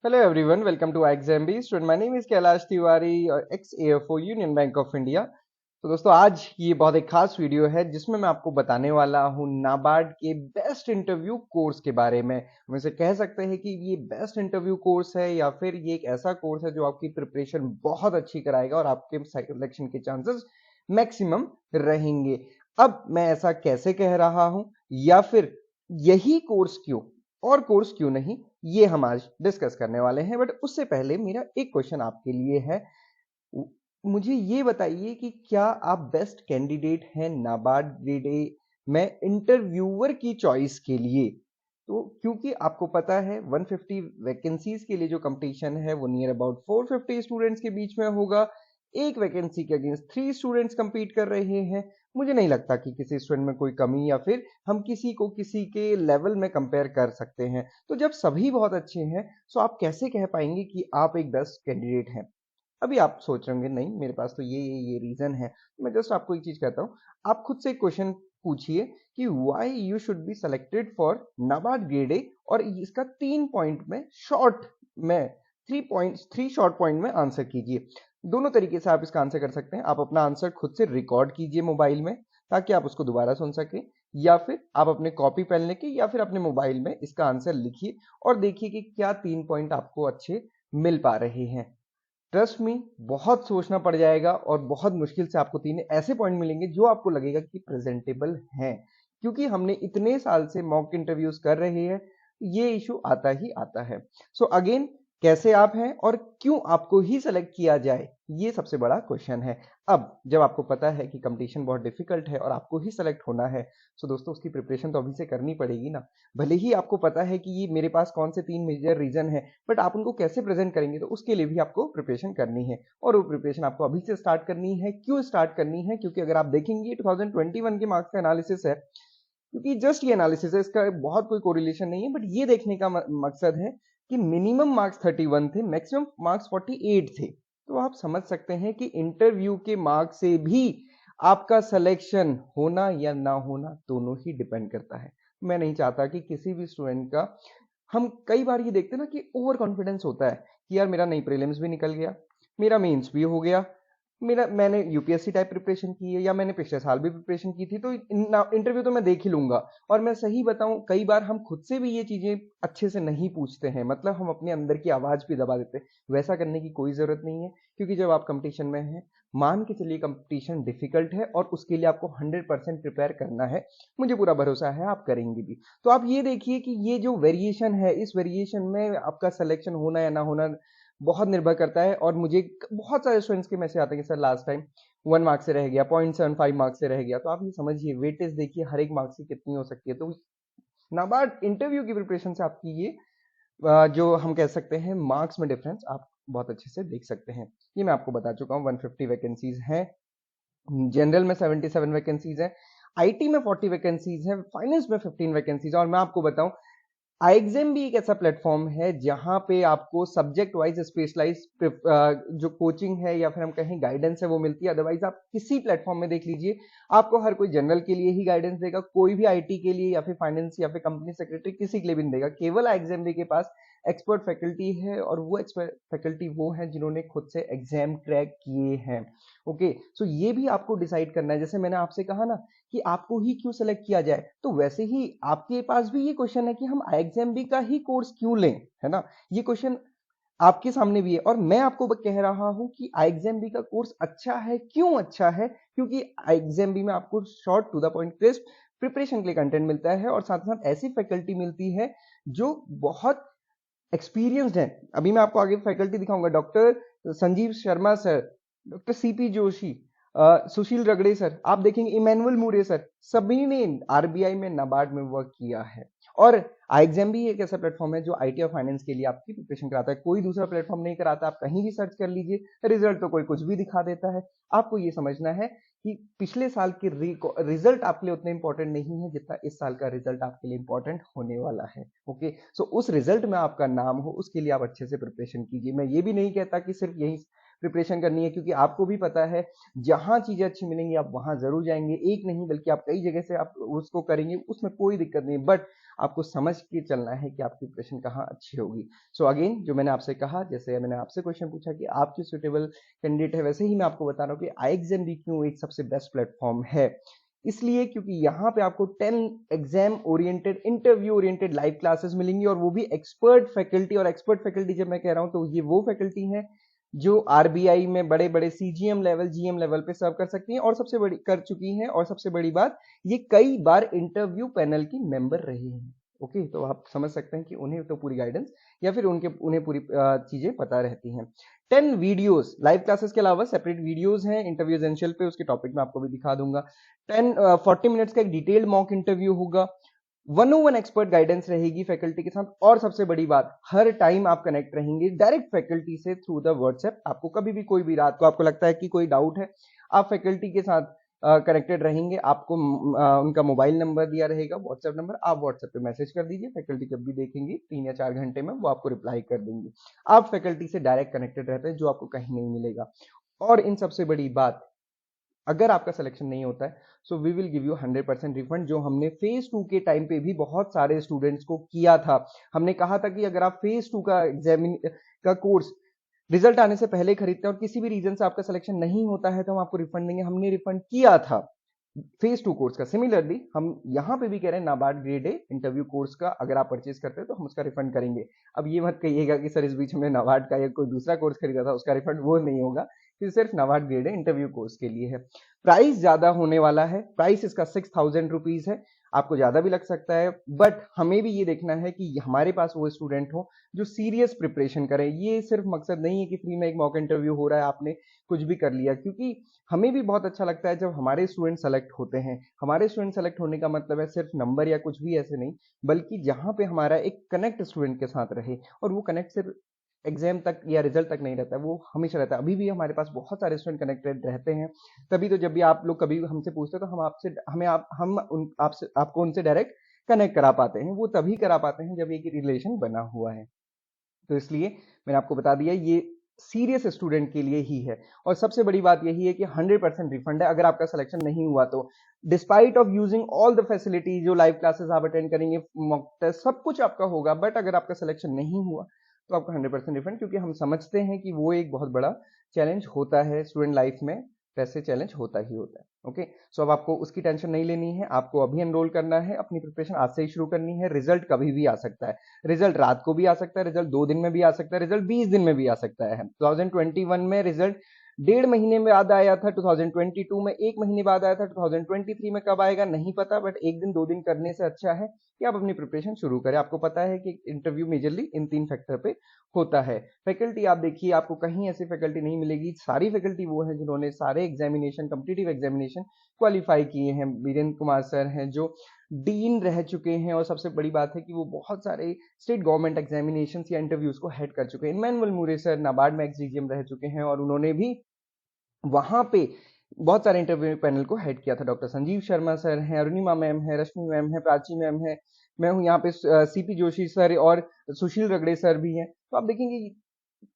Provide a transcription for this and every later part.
Hello everyone, welcome to iXambi. Student, my name is Kailash Tiwari, ex-AFO Union Bank of India. तो दोस्तों आज ये बहुत एक खास वीडियो है जिसमें मैं आपको बताने वाला हूँ नाबार्ड के बेस्ट इंटरव्यू कोर्स के बारे में। हम इसे कह सकते हैं कि ये बेस्ट इंटरव्यू कोर्स है या फिर ये एक ऐसा कोर्स है जो आपकी प्रिपरेशन बहुत अच्छी कराएगा और आपके सिलेक्शन के चांसेस मैक्सिमम रहेंगे। अब मैं ऐसा कैसे कह रहा हूँ या फिर यही कोर्स क्यों और कोर्स क्यों नहीं, ये हम आज डिस्कस करने वाले हैं। बट उससे पहले मेरा एक क्वेश्चन आपके लिए है, मुझे ये बताइए कि क्या आप बेस्ट कैंडिडेट हैं नाबार्ड ग्रेड ए में इंटरव्यूअर की चॉइस के लिए? तो क्योंकि आपको पता है 150 वैकेंसीज के लिए जो कंपटीशन है वो नियर अबाउट 450 स्टूडेंट्स के बीच में होगा। एक वैकेंसी के अगेंस्ट 3 स्टूडेंट्स कंपीट कर रहे हैं। मुझे नहीं लगता कि किसी स्टूडेंट में कोई कमी या फिर हम किसी को किसी के लेवल में कंपेयर कर सकते हैं। तो जब सभी बहुत अच्छे हैं तो आप कैसे कह पाएंगे कि आप एक बेस्ट कैंडिडेट हैं? अभी आप सोच रहे होंगे नहीं मेरे पास तो ये रीजन है। मैं जस्ट आपको एक चीज कहता हूँ, आप खुद से एक क्वेश्चन पूछिए कि why you should be selected for NABARD grade A, और इसका 3 पॉइंट में शॉर्ट में 3 शॉर्ट पॉइंट में आंसर कीजिए। दोनों तरीके से आप इसका आंसर कर सकते हैं। आप अपना आंसर खुद से रिकॉर्ड कीजिए मोबाइल में ताकि आप उसको दोबारा सुन सकें, या फिर आप अपने कॉपी पेन लेके या फिर अपने मोबाइल में इसका आंसर लिखिए और देखिए कि क्या 3 पॉइंट आपको अच्छे मिल पा रहे हैं। ट्रस्ट मी, बहुत सोचना पड़ जाएगा और बहुत मुश्किल से आपको 3 ऐसे पॉइंट मिलेंगे जो आपको लगेगा कि प्रेजेंटेबल हैं, क्योंकि हमने इतने साल से मॉक इंटरव्यूज कर रहे हैं। ये इशू आता ही आता है। सो अगेन, कैसे आप हैं और क्यों आपको ही सेलेक्ट किया जाए, ये सबसे बड़ा क्वेश्चन है। अब जब आपको पता है कि कंपटीशन बहुत डिफिकल्ट है और आपको ही सेलेक्ट होना है, सो दोस्तों उसकी प्रिपरेशन तो अभी से करनी पड़ेगी ना। भले ही आपको पता है कि ये मेरे पास कौन से 3 मेजर रीजन है, बट आप उनको कैसे प्रेजेंट करेंगे तो उसके लिए भी आपको प्रिपरेशन करनी है। और वो प्रिपरेशन आपको अभी से स्टार्ट करनी है। क्यों स्टार्ट करनी है? क्योंकि अगर आप देखेंगे 2021 के मार्क्स का एनालिसिस है, क्योंकि जस्ट ये एनालिसिस है, इसका बहुत कोई कोरिलेशन नहीं है, बट ये देखने का मकसद है कि मिनिमम मार्क्स 31 थे, मैक्सिमम मार्क्स 48 थे। तो आप समझ सकते हैं कि इंटरव्यू के मार्क्स से भी आपका सिलेक्शन होना या ना होना दोनों ही डिपेंड करता है। मैं नहीं चाहता कि किसी भी स्टूडेंट का, हम कई बार ये देखते हैं ना कि ओवर कॉन्फिडेंस होता है कि यार मेरा नई प्रीलिम्स भी निकल गया, मेरा मेंस भी हो गया, मैंने यूपीएससी टाइप प्रिपरेशन की है या मैंने पिछले साल भी प्रिपरेशन की थी, तो इंटरव्यू तो मैं देख ही लूंगा। और मैं सही बताऊं, कई बार हम खुद से भी ये चीजें अच्छे से नहीं पूछते हैं, मतलब हम अपने अंदर की आवाज भी दबा देते हैं। वैसा करने की कोई जरूरत नहीं है, क्योंकि जब आप कंपटीशन में हैं, मान के चलिए कंपटीशन डिफिकल्ट है और उसके लिए आपको 100% प्रिपेयर करना है। मुझे पूरा भरोसा है आप करेंगे भी। तो आप ये देखिए कि ये जो वेरिएशन है, इस वेरिएशन में आपका सिलेक्शन होना या ना होना बहुत निर्भर करता है। और मुझे बहुत सारे स्टूडेंट्स के मैसेज आते हैं कि सर लास्ट टाइम 1 मार्क से रह गया, 0.75 मार्क्स से रह गया। तो आप ये समझिए वेटेज देखिए हर एक मार्क्स की कितनी हो सकती है। तो नाबार्ड इंटरव्यू की प्रिपरेशन से आपकी ये जो हम कह सकते हैं मार्क्स में डिफरेंस आप बहुत अच्छे से देख सकते हैं। ये मैं आपको बता चुका हूँ। 150 वैकेंसीज हैं, जनरल में 77 वैकेंसीज है, आईटी में 40 वैकेंसीज है, फाइनेंस में 15 वैकेंसीज है। और मैं आपको बताऊं, आईएग्जाम भी एक ऐसा प्लेटफॉर्म है जहां पे आपको सब्जेक्ट वाइज स्पेशलाइज जो कोचिंग है या फिर हम कहें गाइडेंस है वो मिलती है। अदरवाइज आप किसी प्लेटफॉर्म में देख लीजिए, आपको हर कोई जनरल के लिए ही गाइडेंस देगा, कोई भी आईटी के लिए या फिर फाइनेंस या फिर कंपनी सेक्रेटरी किसी के लिए भी नहीं देगा। केवल आईएग्जाम के पास एक्सपर्ट फैकल्टी है और वो एक्सपर्ट फैकल्टी वो है जिन्होंने खुद से एग्जाम क्रैक किए हैं। ओके, सो ये भी आपको डिसाइड करना है। जैसे मैंने आपसे कहा ना कि आपको ही क्यों सेलेक्ट किया जाए, तो वैसे ही आपके पास भी ये क्वेश्चन है कि हम आईएग्जाम का ही कोर्स क्यों लें, है ना। ये क्वेश्चन आपके सामने भी है और मैं आपको कह रहा हूं कि आईएग्जाम का कोर्स अच्छा है। क्यों अच्छा है? क्योंकि आईएग्जाम में आपको short to the point crisp preparation के लिए कंटेंट मिलता है और साथ साथ ऐसी फैकल्टी मिलती है जो बहुत एक्सपीरियंस्ड है। अभी मैं आपको आगे फैकल्टी दिखाऊंगा, doctor Sanjeev Sharma sir, doctor C P Joshi, Sushil Ragade sir, आप देखेंगे इमैनुअल मूरे सर, सभी ने आरबीआई में नाबार्ड में वर्क किया है। और आईएग्जाम भी एक ऐसा प्लेटफॉर्म है जो आईटी और फाइनेंस के लिए आपकी प्रिपरेशन कराता है, कोई दूसरा प्लेटफॉर्म नहीं कराता। आप कहीं भी सर्च कर लीजिए, रिजल्ट तो कोई कुछ भी दिखा देता है। आपको ये समझना है कि पिछले साल के रिजल्ट आपके लिए उतने इंपॉर्टेंट नहीं है जितना इस साल का रिजल्ट आपके लिए इंपॉर्टेंट होने वाला है। ओके, सो उस रिजल्ट में आपका नाम हो उसके लिए आप अच्छे से प्रिपरेशन कीजिए। मैं ये भी नहीं कहता कि सिर्फ यही प्रिपरेशन करनी है, क्योंकि आपको भी पता है जहाँ चीज़ें अच्छी मिलेंगी आप वहाँ ज़रूर जाएँगे। एक नहीं बल्कि आप कई जगह से आप उसको करेंगे, उसमें कोई दिक्कत नहीं है, बट आपको समझ के चलना है कि आपकी प्रिपरेशन कहाँ अच्छी होगी। सो अगेन जो मैंने आपसे कहा, जैसे मैंने आपसे क्वेश्चन पूछा कि आप किस सुटेबल कैंडिडेट है, वैसे ही मैं आपको बता रहा हूँ कि iExam भी क्यों एक सबसे बेस्ट प्लेटफॉर्म है। इसलिए क्योंकि यहाँ पे आपको 10 exam oriented, interview oriented live classes मिलेंगी, और वो भी एक्सपर्ट फैकल्टी। और एक्सपर्ट फैकल्टी जब मैं कह रहा हूँ तो ये वो फैकल्टी है जो आरबीआई में बड़े बड़े सीजीएम लेवल, जीएम लेवल पे सर्व कर सकती हैं, और सबसे बड़ी कर चुकी हैं, और सबसे बड़ी बात ये कई बार इंटरव्यू पैनल की मेंबर रही हैं। ओके, तो आप समझ सकते हैं कि उन्हें तो पूरी गाइडेंस या फिर उन्हें पूरी चीजें पता रहती हैं। 10 वीडियोस, लाइव क्लासेस के अलावा सेपरेट वीडियोस हैं इंटरव्यू एसेंशियल पे, उसके टॉपिक में आपको भी दिखा दूंगा। 40 मिनट्स का एक डिटेल्ड मॉक इंटरव्यू होगा, 101 एक्सपर्ट गाइडेंस रहेगी फैकल्टी के साथ, और सबसे बड़ी बात, हर टाइम आप कनेक्ट रहेंगे डायरेक्ट फैकल्टी से थ्रू द व्हाट्सएप। आपको कभी भी कोई भी रात को आपको लगता है कि कोई डाउट है, आप फैकल्टी के साथ कनेक्टेड रहेंगे। आपको उनका मोबाइल नंबर दिया रहेगा, व्हाट्सएप नंबर, आप व्हाट्सएप पे मैसेज कर दीजिए, फैकल्टी जब भी देखेंगे 3 या 4 घंटे में वो आपको रिप्लाई कर देंगे। आप फैकल्टी से डायरेक्ट कनेक्टेड रहते हैं, जो आपको कहीं नहीं मिलेगा। और इन सबसे बड़ी बात, अगर आपका सिलेक्शन नहीं होता है so we will give you 100% refund, जो हमने फेज 2 के टाइम पे भी बहुत सारे स्टूडेंट्स को किया था। हमने कहा था कि अगर आप फेज 2 का कोर्स रिजल्ट आने से पहले खरीदते हैं और किसी भी रीजन से आपका सिलेक्शन नहीं होता है तो हम आपको रिफंड देंगे। हमने रिफंड किया था फेज 2 कोर्स का। सिमिलरली हम यहाँ पे भी कह रहे हैं NABARD grade A interview course का अगर आप परचेज करते हैं तो हम उसका रिफंड करेंगे। अब ये मत कहिएगा कि सर इस बीच हमने नाबार्ड का या कोई दूसरा कोर्स खरीदा था उसका रिफंड, वो नहीं होगा, क्योंकि सिर्फ NABARD grade A interview course के लिए है। प्राइस ज्यादा होने वाला है, प्राइस इसका 6,000 रुपीज है, आपको ज्यादा भी लग सकता है, बट हमें भी ये देखना है कि हमारे पास वो स्टूडेंट हो जो सीरियस प्रिपरेशन करें। ये सिर्फ मकसद नहीं है कि फ्री में एक मॉक इंटरव्यू हो रहा है आपने कुछ भी कर लिया, क्योंकि हमें भी बहुत अच्छा लगता है जब हमारे स्टूडेंट सेलेक्ट होते हैं। हमारे स्टूडेंट सेलेक्ट होने का मतलब है सिर्फ नंबर या कुछ भी ऐसे नहीं, बल्कि जहां पे हमारा एक कनेक्ट स्टूडेंट के साथ रहे, और वो कनेक्ट सिर्फ एग्जाम तक या रिजल्ट तक नहीं रहता है, वो हमेशा रहता है। अभी भी हमारे पास बहुत सारे स्टूडेंट कनेक्टेड रहते हैं, तभी तो जब भी आप लोग कभी हमसे पूछते हैं तो हम आपसे हमें आप हम उन आपसे आपको उनसे डायरेक्ट कनेक्ट करा पाते हैं। वो तभी करा पाते हैं जब एक रिलेशन बना हुआ है। तो इसलिए मैंने आपको बता दिया ये सीरियस स्टूडेंट के लिए ही है। और सबसे बड़ी बात यही है कि 100% रिफंड है अगर आपका सिलेक्शन नहीं हुआ तो। Despite of using all the facility, जो लाइव क्लासेस आप अटेंड करेंगे, मॉक टेस्ट, सब कुछ आपका होगा, बट अगर आपका सिलेक्शन नहीं हुआ तो आपका 100% रिफंड, क्योंकि हम समझते हैं कि वो एक बहुत बड़ा चैलेंज होता है स्टूडेंट लाइफ में, वैसे चैलेंज होता ही होता है। ओके, सो अब आपको उसकी टेंशन नहीं लेनी है, आपको अभी एनरोल करना है, अपनी प्रिपरेशन आज से ही शुरू करनी है। रिजल्ट कभी भी आ सकता है, रिजल्ट रात को भी आ सकता है, रिजल्ट 2 दिन में भी आ सकता है, रिजल्ट 20 दिन में भी आ सकता है। 2021 में रिजल्ट 1.5 महीने बाद आया था, 2022 में 1 महीने बाद आया था, 2023 में कब आएगा नहीं पता, बट 1 दिन 2 दिन करने से अच्छा है कि आप अपनी प्रिपरेशन शुरू करें। आपको पता है कि इंटरव्यू मेजरली इन 3 फैक्टर पे होता है। फैकल्टी आप देखिए, आपको कहीं ऐसी फैकल्टी नहीं मिलेगी, सारी फैकल्टी वो है जिन्होंने सारे एग्जामिनेशन, कॉम्पिटिटिव एग्जामिनेशन क्वालिफाई किए हैं। वीरेंद्र कुमार सर हैं जो डीन रह चुके हैं, और सबसे बड़ी बात है कि वो बहुत सारे स्टेट गवर्नमेंट एग्जामिनेशन या इंटरव्यूज को हेड कर चुके हैं। इमैनुअल मूरे सर नाबार्ड में एक्स डीजीएम रह चुके हैं, और उन्होंने भी वहां पे बहुत सारे इंटरव्यू पैनल को हेड किया था। डॉक्टर संजीव शर्मा सर हैं, अरुणिमा मैम है, रश्मि मैम है, प्राची मैम है, मैं हूँ यहाँ पे, सीपी जोशी सर और सुशील रगड़े सर भी हैं। तो आप देखेंगे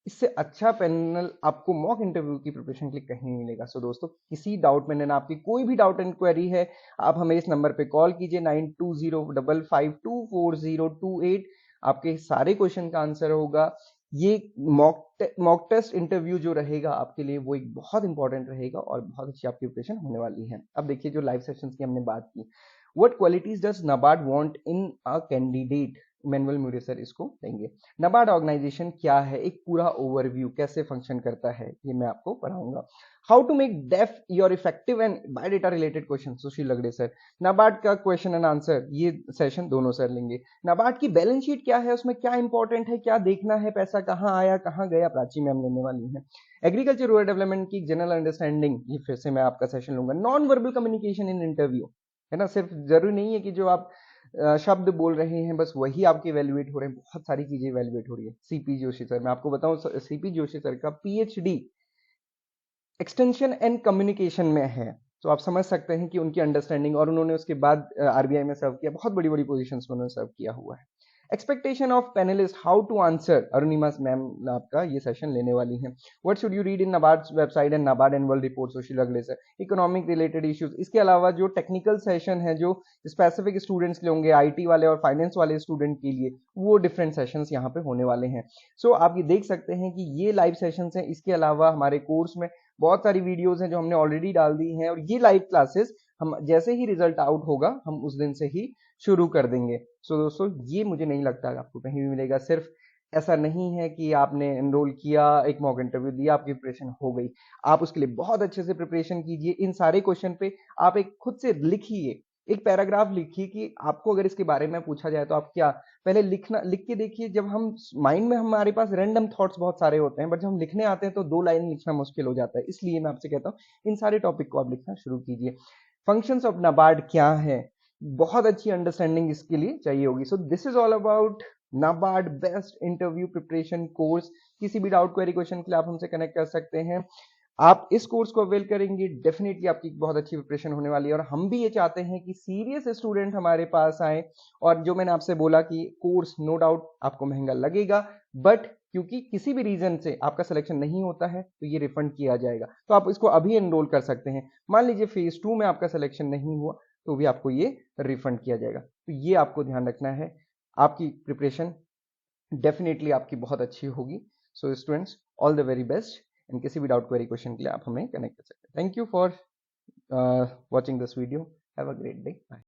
इससे अच्छा पैनल आपको मॉक इंटरव्यू की प्रिपरेशन के लिए कहीं नहीं मिलेगा। सो दोस्तों, किसी डाउट में ना, आपकी कोई भी डाउट इंक्वायरी है, आप हमें इस नंबर पे कॉल कीजिए 9205524028। आपके सारे क्वेश्चन का आंसर होगा। ये मॉक टेस्ट इंटरव्यू जो रहेगा आपके लिए वो एक बहुत इंपॉर्टेंट रहेगा, और बहुत अच्छी आपकी प्रिपरेशन होने वाली है। अब देखिए, जो लाइव सेशंस की हमने बात की, what qualities does NABARD want in a candidate, manual म्यूरे sir इसको देंगे। नाबार्ड ऑर्गेनाइजेशन क्या है, एक पूरा ओवरव्यू, कैसे फंक्शन करता है, ये मैं आपको पढ़ाऊंगा। How to make deaf your effective and biodata related question, Sushil Lagade sir. NABARD का क्वेश्चन एंड आंसर, ये सेशन दोनों सर लेंगे। नाबार्ड की बैलेंस शीट क्या है, उसमें क्या इंपॉर्टेंट है, क्या देखना है, पैसा कहाँ आया कहाँ गया, प्राची मैम लेने वाली है। एग्रीकल्चर रूरल डेवलपमेंट की जनरल अंडरस्टैंडिंग, ये फिर से मैं आपका सेशन लूंगा। Non verbal communication in interview, है ना, सिर्फ जरूरी नहीं है कि जो आप शब्द बोल रहे हैं बस वही आपके इवेल्युएट हो रहे हैं, बहुत सारी चीजें इवेल्युएट हो रही है। सीपी जोशी सर, मैं आपको बताऊं, सीपी जोशी सर का पीएचडी एक्सटेंशन एंड कम्युनिकेशन में है, तो आप समझ सकते हैं कि उनकी अंडरस्टैंडिंग, और उन्होंने उसके बाद आरबीआई में सर्व किया, बहुत बड़ी बड़ी पोजीशंस में उन्होंने सर्व किया हुआ है। Expectation of panelist, how to answer, Arunima ma'am आपका ये सेशन लेने वाली हैं। What should you read in NABARD website and NABARD annual report, social regulation, economic related issues. इसके अलावा जो टेक्निकल सेशन है जो स्पेसिफिक स्टूडेंट्स के लिए होंगे, आईटी वाले और फाइनेंस वाले स्टूडेंट के लिए, वो डिफरेंट सेशंस यहाँ पे होने वाले हैं। सो आप ये देख सकते हैं कि ये लाइव सेशंस हैं। इसके अलावा हमारे कोर्स में बहुत सारी वीडियोस हैं जो हमने ऑलरेडी डाल दी हैं, और ये लाइव क्लासेस हम जैसे ही रिजल्ट आउट होगा हम उस दिन से ही शुरू कर देंगे। सो दोस्तों, ये मुझे नहीं लगता आपको कहीं भी मिलेगा। सिर्फ ऐसा नहीं है कि आपने एनरोल किया, एक मॉक इंटरव्यू दिया, आपकी प्रिपरेशन हो गई। आप उसके लिए बहुत अच्छे से प्रिपरेशन कीजिए। इन सारे क्वेश्चन पे आप एक खुद से लिखिए, एक पैराग्राफ लिखिए कि आपको अगर इसके बारे में पूछा जाए तो आप क्या, पहले लिख के देखिए। जब हम माइंड में, हमारे पास रैंडम थॉट्स बहुत सारे होते हैं, बट जब हम लिखने आते हैं तो 2 लाइन लिखना मुश्किल हो जाता है। इसलिए मैं आपसे कहता हूँ इन सारे टॉपिक को आप लिखना शुरू कीजिए। फंक्शंस ऑफ नाबार्ड क्या है, बहुत अच्छी अंडरस्टैंडिंग इसके लिए चाहिए होगी। So this is all about NABARD best interview preparation course. किसी भी डाउट, क्वेरी, क्वेश्चन के लिए आप हमसे कनेक्ट कर सकते हैं। आप इस कोर्स को अवेल करेंगे, डेफिनेटली आपकी बहुत अच्छी प्रिपरेशन होने वाली है। और हम भी ये चाहते हैं कि सीरियस स्टूडेंट हमारे पास आए। और जो मैंने आपसे बोला कि कोर्स नो डाउट आपको महंगा लगेगा, बट क्योंकि किसी भी रीजन से आपका सिलेक्शन नहीं होता है तो ये रिफंड किया जाएगा। तो आप इसको अभी एनरोल कर सकते हैं। मान लीजिए फेज 2 में आपका सिलेक्शन नहीं हुआ तो भी आपको ये रिफंड किया जाएगा। तो ये आपको ध्यान रखना है। आपकी प्रिपरेशन डेफिनेटली आपकी बहुत अच्छी होगी। So students, all the very best. And किसी भी डाउट, क्वेरी, क्वेश्चन के लिए आप हमें कनेक्ट कर सकते हैं। Thank you for watching this video. Have a great day. Bye.